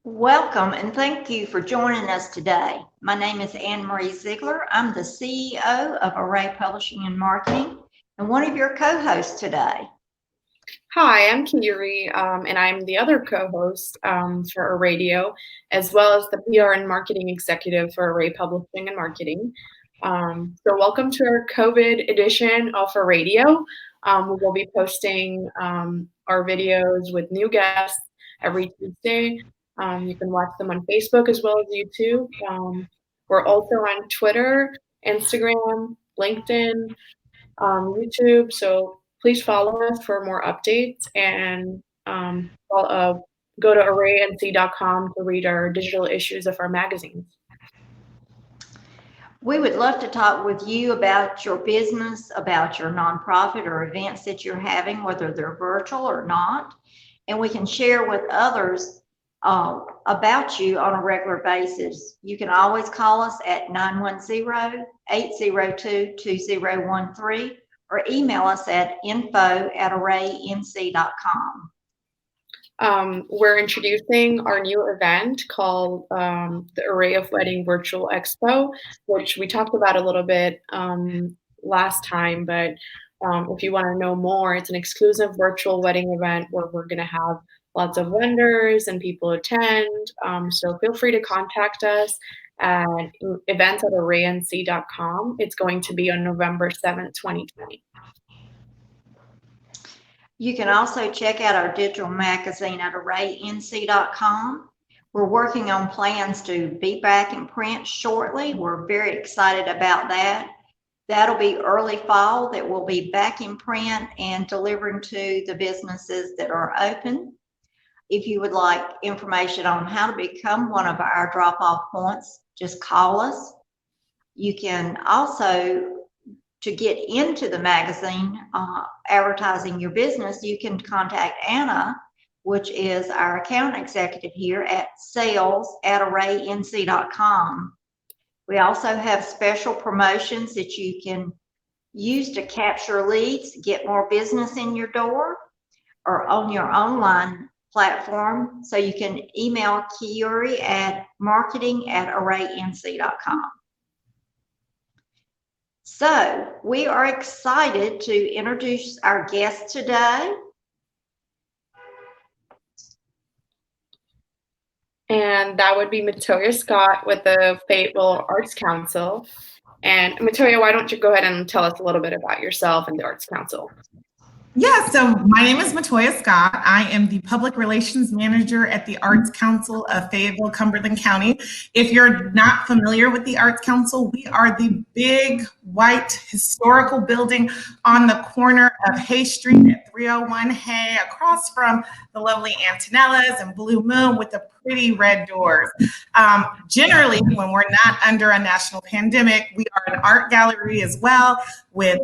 Welcome and thank you for joining us today. My name is Anne Marie Ziegler. I'm the CEO of Array Publishing and Marketing and one of your co-hosts today. Hi, I'm Kiri, and I'm the other co-host for ARRAYdio, as well as the PR and marketing executive for Array Publishing and Marketing. So welcome to our COVID edition of ARRAYdio. We will be posting our videos with new guests every Tuesday. You can watch them on Facebook as well as YouTube. We're also on Twitter, Instagram, LinkedIn, YouTube. So please follow us for more updates and go to ARRAYNC.com to read our digital issues of our magazines. We would love to talk with you about your business, about your nonprofit or events that you're having, whether they're virtual or not. And we can share with others about you on a regular basis. You can always call us at 910-802-2013 or email us at info@arraync.com. We're introducing our new event called the Array of Wedding Virtual Expo, which we talked about a little bit last time, but if you want to know more, it's an exclusive virtual wedding event where we're going to have lots of vendors and people attend. So feel free to contact us at events@arraync.com. It's going to be on November 7th, 2020. You can also check out our digital magazine at ARRAYNC.com. We're working on plans to be back in print shortly. We're very excited about that. That'll be early fall that we'll be back in print and delivering to the businesses that are open. If you would like information on how to become one of our drop-off points, just call us. You can also, to get into the magazine, advertising your business, you can contact Anna, which is our account executive here, at sales@arraync.com. We also have special promotions that you can use to capture leads, get more business in your door or on your online platform. So you can email Kiri at marketing@arraync.com. So we are excited to introduce our guest today. And that would be Metoya Scott with the Fayetteville Arts Council. And Metoya, why don't you go ahead and tell us a little bit about yourself and the Arts Council? Yeah, so my name is Metoya Scott. I am the Public Relations Manager at the Arts Council of Fayetteville, Cumberland County. If you're not familiar with the Arts Council, we are the big white historical building on the corner of Hay Street at 301 Hay, across from the lovely Antonellas and Blue Moon with the pretty red doors. Generally, when we're not under a national pandemic, we are an art gallery as well, with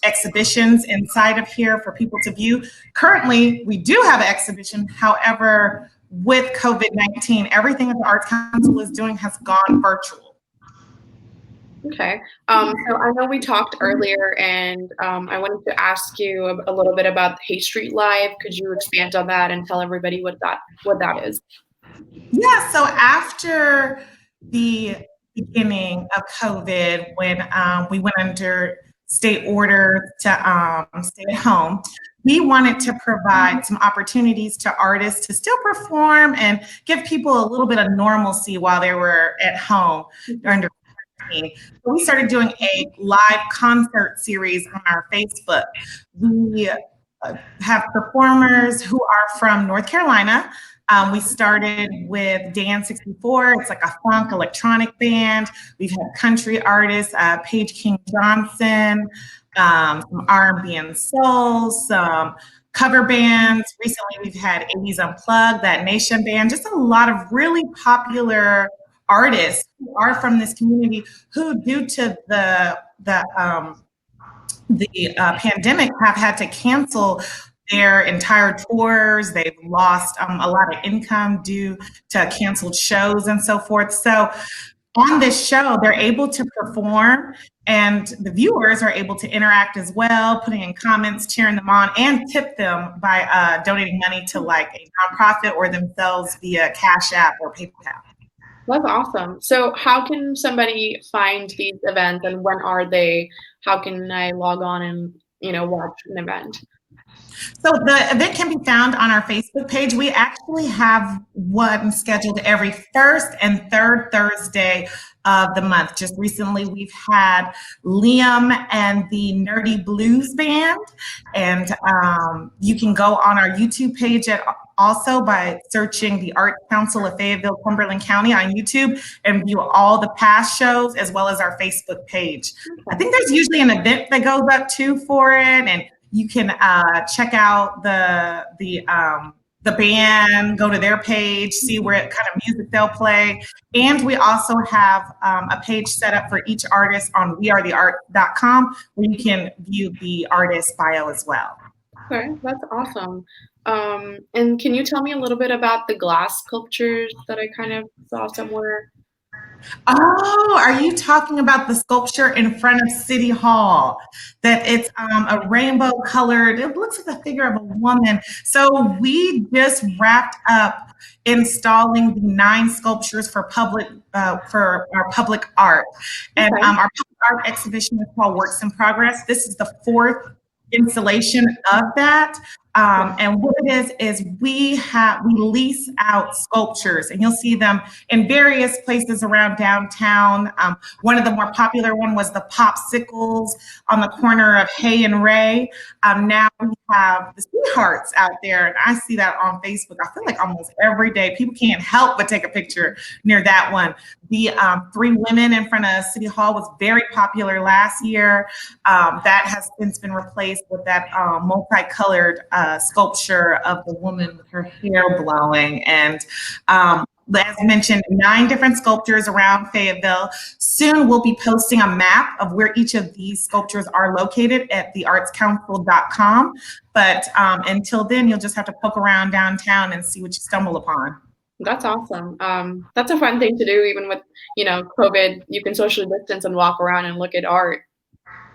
exhibitions inside of here for people to view. Currently, we do have an exhibition. However, with COVID-19, everything that the Arts Council is doing has gone virtual. Okay. So I know we talked earlier, and I wanted to ask you a little bit about Hay Street Live. Could you expand on that and tell everybody what that is? Yeah, so after the beginning of COVID, when we went under state order to stay at home, we wanted to provide some opportunities to artists to still perform and give people a little bit of normalcy while they were at home under quarantine. So we started doing a live concert series on our Facebook. We have performers who are from North Carolina. We started with Dan 64. It's like a funk electronic band. We've had country artists, Paige King Johnson, some R&B and soul, some cover bands. Recently, we've had 80s Unplugged, That Nation band, just a lot of really popular artists who are from this community who, due to the pandemic, have had to cancel their entire tours. They've lost a lot of income due to canceled shows and so forth. So on this show, they're able to perform, and the viewers are able to interact as well, putting in comments, cheering them on, and tip them by donating money to like a nonprofit or themselves via Cash App or PayPal. That's awesome. So how can somebody find these events, and when are they? How can I log on and, watch an event? So the event can be found on our Facebook page. We actually have one scheduled every first and third Thursday of the month. Just recently, we've had Liam and the Nerdy Blues Band, and you can go on our YouTube page also by searching the Arts Council of Fayetteville, Cumberland County on YouTube, and view all the past shows as well as our Facebook page. I think there's usually an event that goes up too for it, and you can check out the band, go to their page, see what kind of music they'll play. And we also have a page set up for each artist on wearetheart.com where you can view the artist bio as well. Okay, that's awesome. And can you tell me a little bit about the glass sculptures that I kind of saw somewhere? Oh, are you talking about the sculpture in front of City Hall? That it's a rainbow colored, it looks like the figure of a woman. So we just wrapped up installing the 9 sculptures for our public art. And Okay. our public art exhibition is called Works in Progress. This is the 4th installation of that. And what it is we lease out sculptures, and you'll see them in various places around downtown. One of the more popular one was the popsicles on the corner of Hay and Ray. Now we have the sweethearts out there, and I see that on Facebook. I feel like almost every day people can't help but take a picture near that one. The 3 women in front of City Hall was very popular last year. That has since been replaced with that multicolored sculpture of the woman with her hair blowing. And as mentioned, 9 different sculptures around Fayetteville. Soon we'll be posting a map of where each of these sculptures are located at theartscouncil.com. But until then, you'll just have to poke around downtown and see what you stumble upon. That's awesome. That's a fun thing to do, even with, COVID. You can socially distance and walk around and look at art.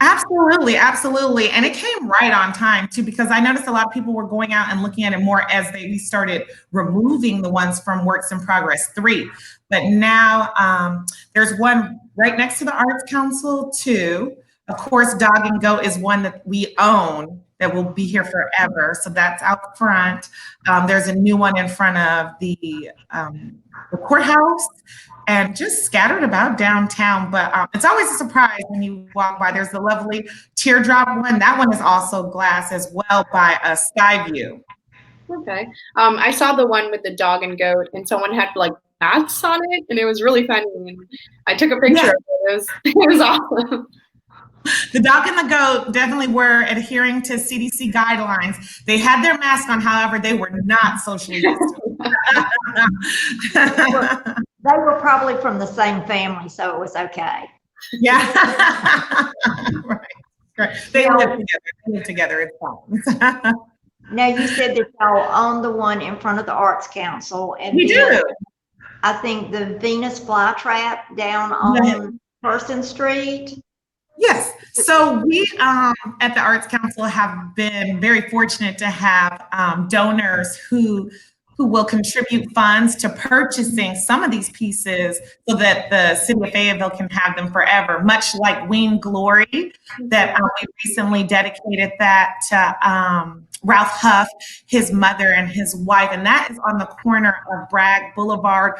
Absolutely, absolutely. And it came right on time too, because I noticed a lot of people were going out and looking at it more as we started removing the ones from Works in Progress 3. But now there's one right next to the Arts Council too. Of course, Dog and Goat is one that we own that will be here forever. So that's out front. There's a new one in front of the courthouse, and just scattered about downtown. But it's always a surprise when you walk by. There's the lovely teardrop one. That one is also glass as well by Skyview. Okay. I saw the one with the dog and goat, and someone had like masks on it, and it was really funny. And I took a picture of it. It was awesome. The dog and the goat definitely were adhering to CDC guidelines. They had their mask on, however, they were not socially distant. They were probably from the same family, so it was okay. Yeah. Right. They live together. It's fine. Now, you said that y'all own the one in front of the Arts Council, and we do. I think the Venus flytrap down on Person Street. Yes. So we at the Arts Council have been very fortunate to have donors who will contribute funds to purchasing some of these pieces so that the city of Fayetteville can have them forever, much like Wing Glory, that we recently dedicated that to Ralph Huff, his mother and his wife. And that is on the corner of Bragg Boulevard,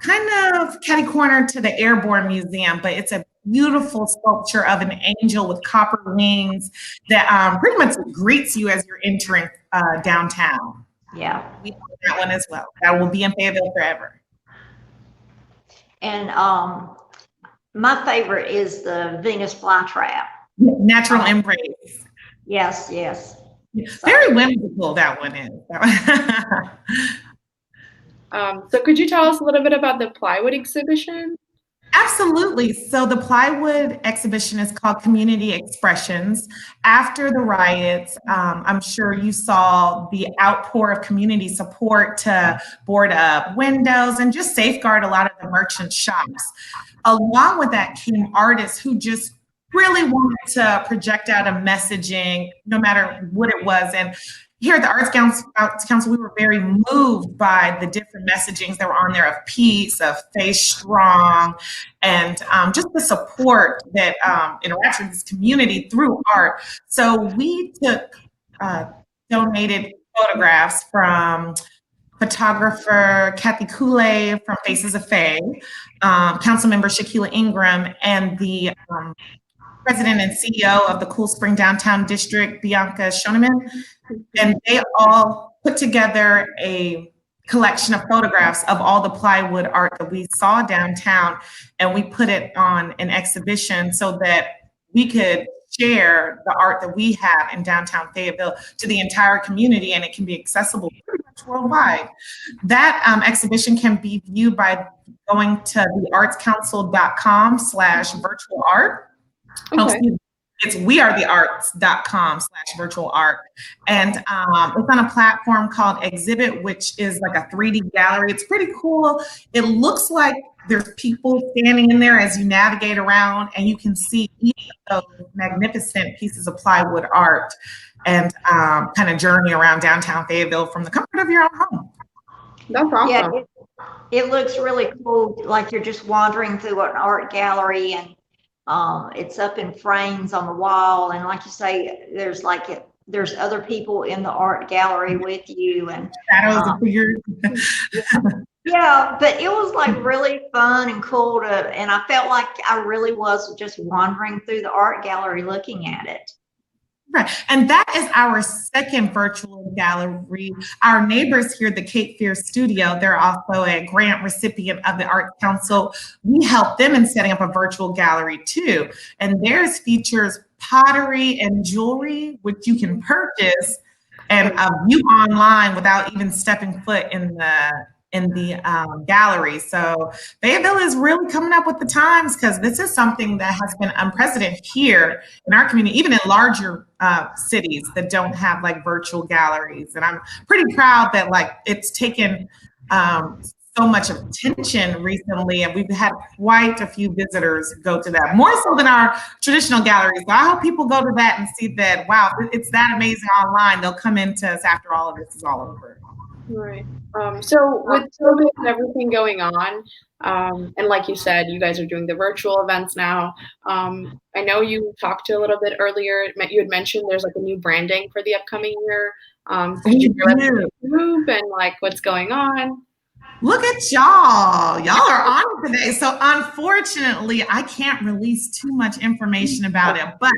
kind of catty corner to the Airborne Museum, but it's a beautiful sculpture of an angel with copper wings that pretty much greets you as you're entering downtown. Yeah. We have that one as well. That will be in Fayetteville forever. And my favorite is the Venus flytrap. Natural Embrace. Yes, yes. Very whimsical, that one is. So could you tell us a little bit about the Plywood Exhibition? Absolutely. So the Plywood Exhibition is called Community Expressions. After the riots, I'm sure you saw the outpour of community support to board up windows and just safeguard a lot of the merchant shops. Along with that came artists who just really wanted to project out a messaging, no matter what it was. And here at the Arts Council, we were very moved by the different messagings that were on there of peace, of stay strong, and just the support that interacts with this community through art. So we took donated photographs from photographer Kathy Kool-Aid from Faces of Faye, council member Shaquila Ingram, and the president and CEO of the Cool Spring Downtown District, Bianca Shoneman. And they all put together a collection of photographs of all the plywood art that we saw downtown, and we put it on an exhibition so that we could share the art that we have in downtown Fayetteville to the entire community, and it can be accessible pretty much worldwide. That exhibition can be viewed by going to theartscouncil.com/virtual art. Okay. It's wearethearts.com/virtual art. And it's on a platform called Exhibit, which is like a 3D gallery. It's pretty cool. It looks like there's people standing in there as you navigate around, and you can see each of those magnificent pieces of plywood art and kind of journey around downtown Fayetteville from the comfort of your own home. That's awesome. Yeah, it looks really cool, like you're just wandering through an art gallery, and it's up in frames on the wall, and like you say, there's other people in the art gallery with you, and shadows of figures. Yeah, but it was like really fun and cool and I felt like I really was just wandering through the art gallery looking at it. Right, and that is our second virtual gallery. Our neighbors here, the Cape Fear Studio, they're also a grant recipient of the Arts Council. We helped them in setting up a virtual gallery too, and theirs features pottery and jewelry, which you can purchase and view online without even stepping foot in the gallery. So Fayetteville is really coming up with the times, because this is something that has been unprecedented here in our community, even in larger cities that don't have like virtual galleries. And I'm pretty proud that like it's taken so much attention recently, and we've had quite a few visitors go to that, more so than our traditional galleries. So I hope people go to that and see that, wow, it's that amazing online. They'll come into us after all of this is all over. Right. So with COVID and everything going on, and like you said, you guys are doing the virtual events now. I know you talked to a little bit earlier. You had mentioned there's like a new branding for the upcoming year. Could you share the group and like what's going on? Look at y'all. Y'all are on it today. So unfortunately, I can't release too much information about it, but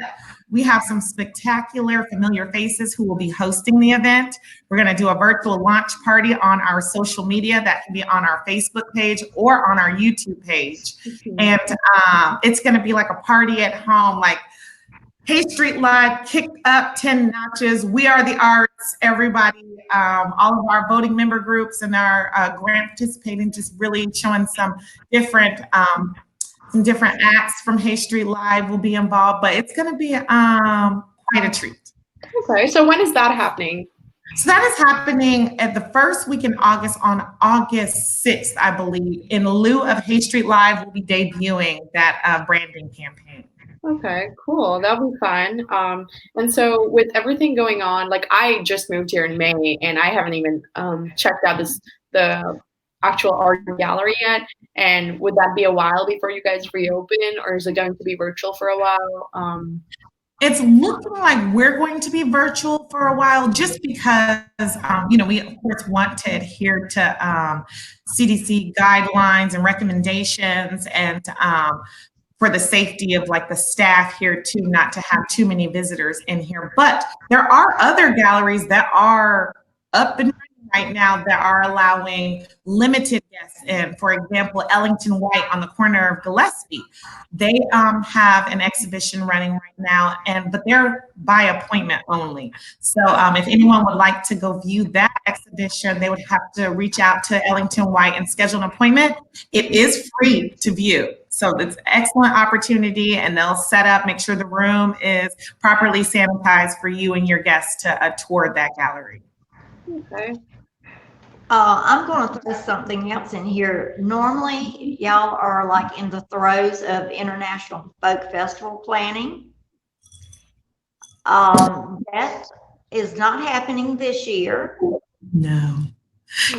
we have some spectacular familiar faces who will be hosting the event. We're going to do a virtual launch party on our social media that can be on our Facebook page or on our YouTube page. And it's going to be like a party at home, like Hay Street Live kicked up 10 notches. We are the arts, everybody, all of our voting member groups and our grant participating, just really showing some different acts from Hay Street Live will be involved, but it's going to be quite a treat. Okay, so when is that happening? So that is happening at the first week in August, on August 6th, I believe. In lieu of Hay Street Live, we'll be debuting that branding campaign. Okay, cool. That'll be fun. And so with everything going on, like I just moved here in May and I haven't even checked out the actual art gallery yet. And would that be a while before you guys reopen, or is it going to be virtual for a while? It's looking like we're going to be virtual for a while, just because, we of course want to adhere to CDC guidelines and recommendations, and for the safety of like the staff here too, not to have too many visitors in here. But there are other galleries that are up and running right now that are allowing limited guests in. For example, Ellington White on the corner of Gillespie, they have an exhibition running right now, but they're by appointment only. So if anyone would like to go view that exhibition, they would have to reach out to Ellington White and schedule an appointment. It is free to view. So it's an excellent opportunity, and they'll set up, make sure the room is properly sanitized for you and your guests to tour that gallery. Okay. I'm going to throw something else in here. Normally, y'all are like in the throes of International Folk Festival planning. That is not happening this year. No.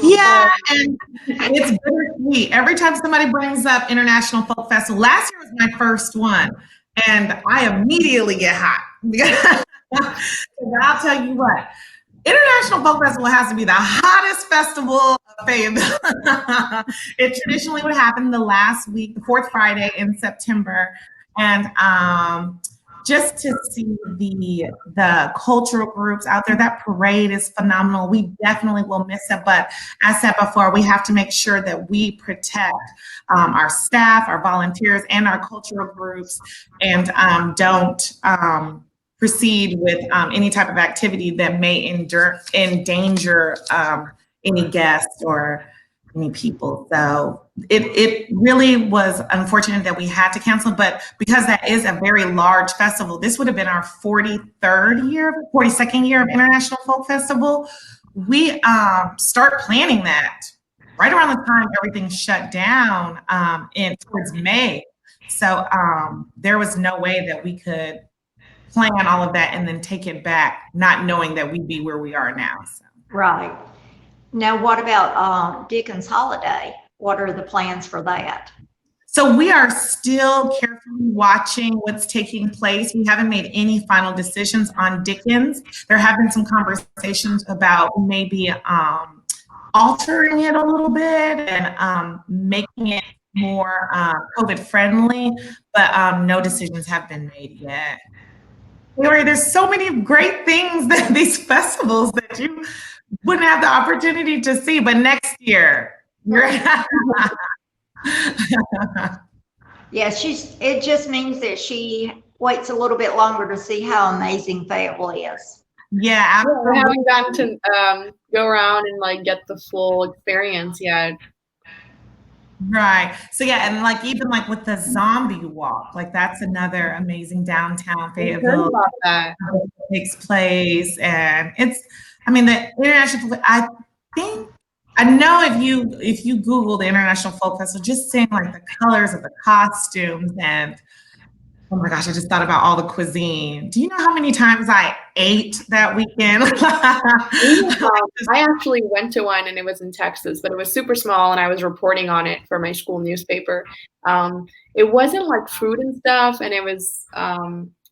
Yeah, and it's bittersweet. Every time somebody brings up International Folk Festival, last year was my first one, and I immediately get hot. I'll tell you what, International Folk Festival has to be the hottest festival of Fayetteville. It traditionally would happen the last week, the fourth Friday in September, and just to see the cultural groups out there, that parade is phenomenal. We definitely will miss it, but as I said before, we have to make sure that we protect our staff, our volunteers, and our cultural groups, and don't proceed with any type of activity that may endanger any guests or any people. So it really was unfortunate that we had to cancel, but because that is a very large festival, this would have been our 42nd year of International Folk Festival. We start planning that right around the time everything shut down towards May. So there was no way that we could plan all of that and then take it back, not knowing that we'd be where we are now. So. Right. Now, what about Dickens Holiday? What are the plans for that? So we are still carefully watching what's taking place. We haven't made any final decisions on Dickens. There have been some conversations about maybe altering it a little bit and making it more COVID friendly, but no decisions have been made yet. There's so many great things that these festivals that you wouldn't have the opportunity to see, but next year. Yeah, it just means that she waits a little bit longer to see how amazing Fayetteville is. Yeah, I haven't gotten to go around and like get the full experience yet. Right. So yeah, and like even like with the zombie walk, like that's another amazing downtown Fayetteville that takes place, and it's. I mean, the international. I know if you Google the International Folk Festival, just seeing like the colors of the costumes, and oh my gosh, I just thought about all the cuisine. Do you know how many times I ate that weekend? I actually went to one, and it was in Texas, but it was super small, and I was reporting on it for my school newspaper. It wasn't like food and stuff, and it was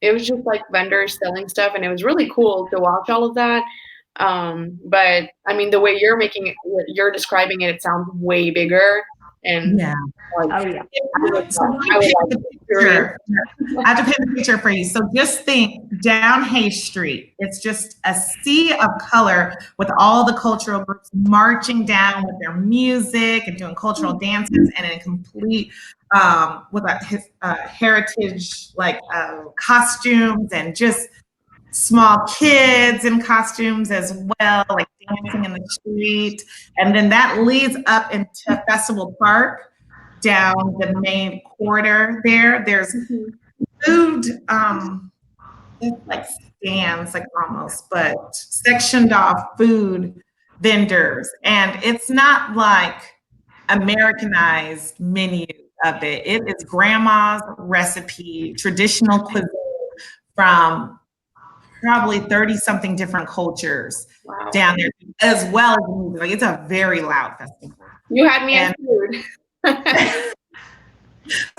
just like vendors selling stuff, and it was really cool to watch all of that. But I mean, the way you're describing it, it sounds way bigger. And yeah. Oh yeah. I have to paint the picture for you. So just think down Hay Street. It's just a sea of color with all the cultural groups marching down with their music and doing cultural dances and in complete with heritage like costumes and just small kids in costumes as well, like dancing in the street. And then that leads up into Festival Park down the main corridor there. There's food, like stands, like almost, but sectioned off food vendors. And it's not like Americanized menu of it. It is grandma's recipe, traditional cuisine from probably 30 something different cultures down there, as well as music. Like it's a very loud festival. You had me at food. I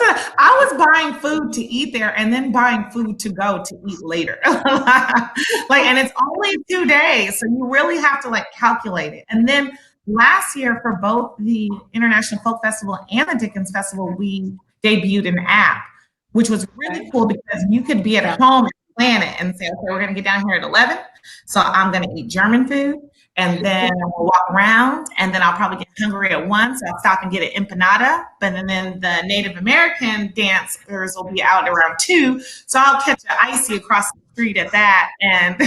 was buying food to eat there and then buying food to go to eat later. And it's only 2 days. So you really have to like calculate it. And then last year for both the International Folk Festival and the Dickens Festival, we debuted an app, which was really cool because you could be at home plan it and say, okay, we're going to get down here at 11. So I'm going to eat German food and then we'll walk around and then I'll probably get hungry at 1. So I'll stop and get an empanada. But then the Native American dancers will be out around 2. So I'll catch an icy across the street at that and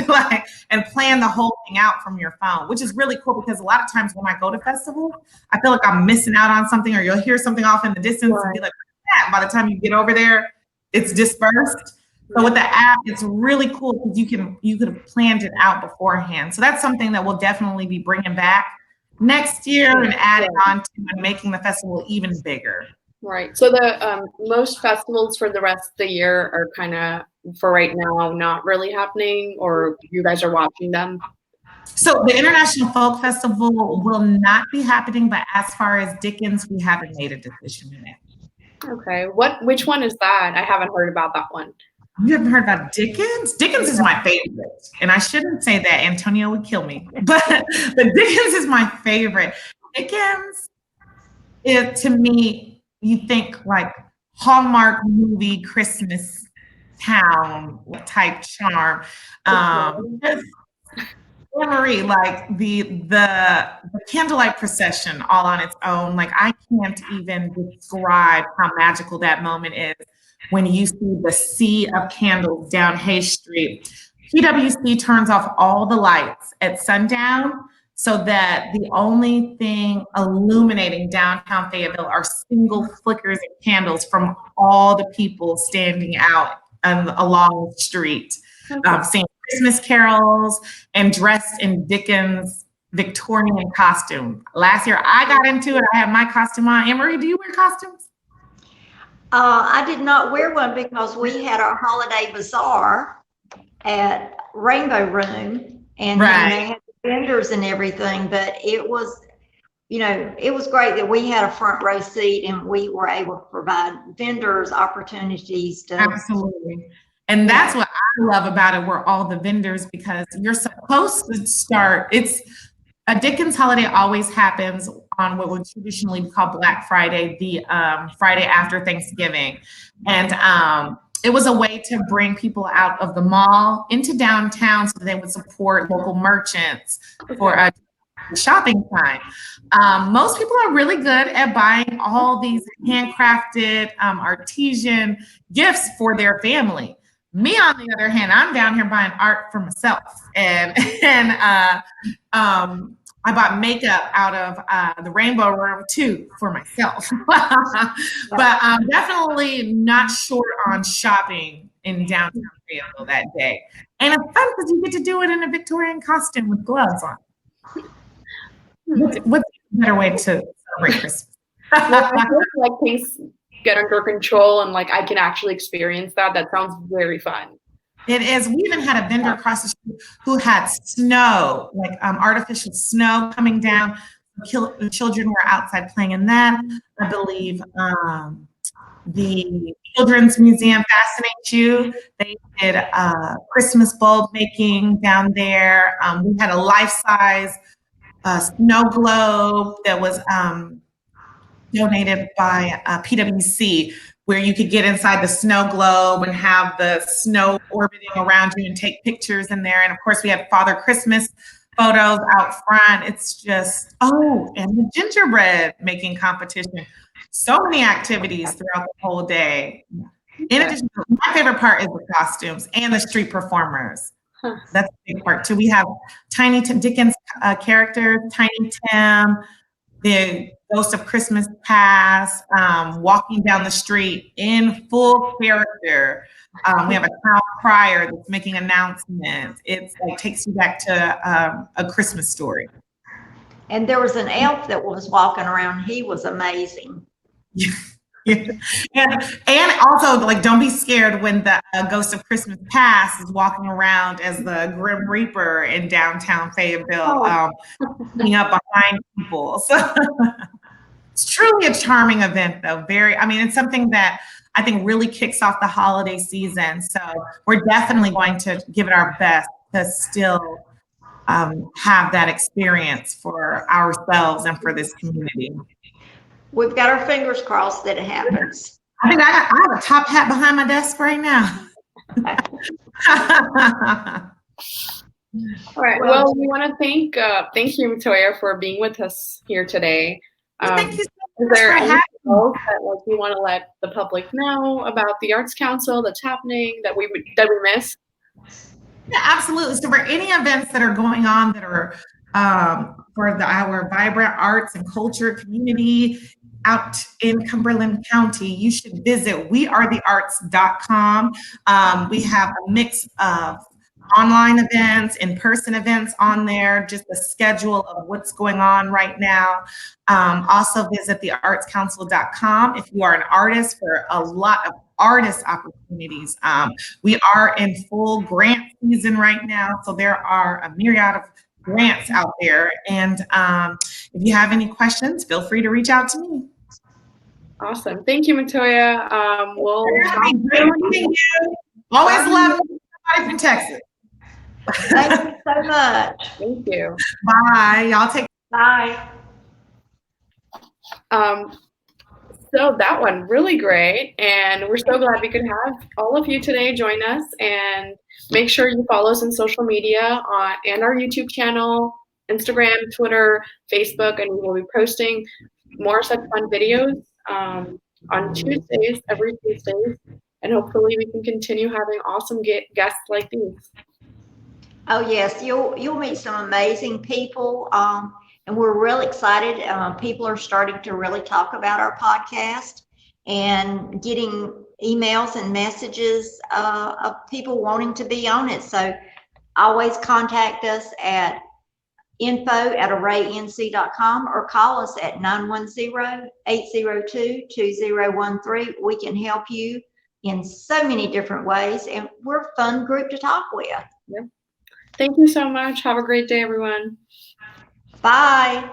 and plan the whole thing out from your phone, which is really cool because a lot of times when I go to festivals, I feel like I'm missing out on something or you'll hear something off in the distance and be like, that. By the time you get over there, it's dispersed. So with the app, it's really cool because you could have planned it out beforehand. So that's something that we'll definitely be bringing back next year and adding on to and making the festival even bigger. Right. So the most festivals for the rest of the year are kind of, for right now, not really happening, or you guys are watching them? So the International Folk Festival will not be happening, but as far as Dickens, we haven't made a decision yet. Okay. Which one is that? I haven't heard about that one. You haven't heard about Dickens? Dickens is my favorite. And I shouldn't say that. Antonio would kill me. But Dickens is my favorite. Dickens, to me, you think like Hallmark movie Christmas town type charm. Marie, like the candlelight procession all on its own. Like I can't even describe how magical that moment is when you see the sea of candles down Hay Street. PwC turns off all the lights at sundown so that the only thing illuminating downtown Fayetteville are single flickers of candles from all the people standing out along the street, singing Christmas carols and dressed in Dickens' Victorian costume. Last year I got into it. I had my costume on. Anne-Marie, do you wear costumes? I did not wear one because we had our holiday bazaar at Rainbow Room, and then they had vendors and everything, but it was, it was great that we had a front row seat and we were able to provide vendors opportunities to. Absolutely. And that's what I love about it, were all the vendors, because you're supposed to start. It's a Dickens holiday always happens on what would traditionally be called Black Friday, the Friday after Thanksgiving. And it was a way to bring people out of the mall into downtown so they would support local merchants for shopping time. Most people are really good at buying all these handcrafted artisan gifts for their family. Me, on the other hand, I'm down here buying art for myself, and I bought makeup out of the Rainbow Room too for myself. But I'm definitely not short on shopping in downtown Fayetteville that day. And it's fun because you get to do it in a Victorian costume with gloves on. What's a better way to celebrate Christmas? I feel like things get under control and like I can actually experience that. That sounds very fun. It is. We even had a vendor across the street who had snow, like artificial snow coming down. The children were outside playing in that. I believe the Children's Museum fascinates you. They did Christmas bulb making down there. We had a life-size snow globe that was donated by PwC, where you could get inside the snow globe and have the snow orbiting around you and take pictures in there. And of course, we had Father Christmas photos out front. It's just, and the gingerbread making competition. So many activities throughout the whole day. In addition, my favorite part is the costumes and the street performers. That's a big part too. We have Tiny Tim Dickens characters, Tiny Tim, the Ghost of Christmas Past, walking down the street in full character. We have a town crier that's making announcements. It's like takes you back to A Christmas Story. And there was an elf that was walking around. He was amazing. Yeah. And also, like, don't be scared when the Ghost of Christmas Past is walking around as the Grim Reaper in downtown Fayetteville, sneaking up behind people. So it's truly a charming event, though. It's something that I think really kicks off the holiday season. So we're definitely going to give it our best to still have that experience for ourselves and for this community. We've got our fingers crossed that it happens. I think I have a top hat behind my desk right now. All right. Well, we want to thank you, Metoya, for being with us here today. Thank you so much. Is there anything else that you want to let the public know about the Arts Council that's happening that we missed? Yeah, absolutely. So for any events that are going on that are for our vibrant arts and culture community, out in Cumberland County, you should visit wearethearts.com. We have a mix of online events, in-person events on there, just a schedule of what's going on right now. Also visit theartscouncil.com if you are an artist for a lot of artist opportunities. We are in full grant season right now, so there are a myriad of grants out there. And if you have any questions, feel free to reach out to me. Awesome. Thank you, Metoya. We'll great meeting you. Always love somebody from Texas. Thank you so much. Thank you. Bye. Y'all take Bye. So that one, really great. And we're so glad we could have all of you today join us. And make sure you follow us on social media and our YouTube channel, Instagram, Twitter, Facebook, and we will be posting more such fun videos on Tuesdays, every Tuesdays. And hopefully we can continue having awesome guests like these. Oh yes, you'll meet some amazing people, and we're really excited. People are starting to really talk about our podcast and getting emails and messages of people wanting to be on it. So always contact us at info@arraync.com or call us at 910-802-2013. We can help you in so many different ways, and we're a fun group to talk with. Yep. Thank you so much. Have a great day, everyone. Bye.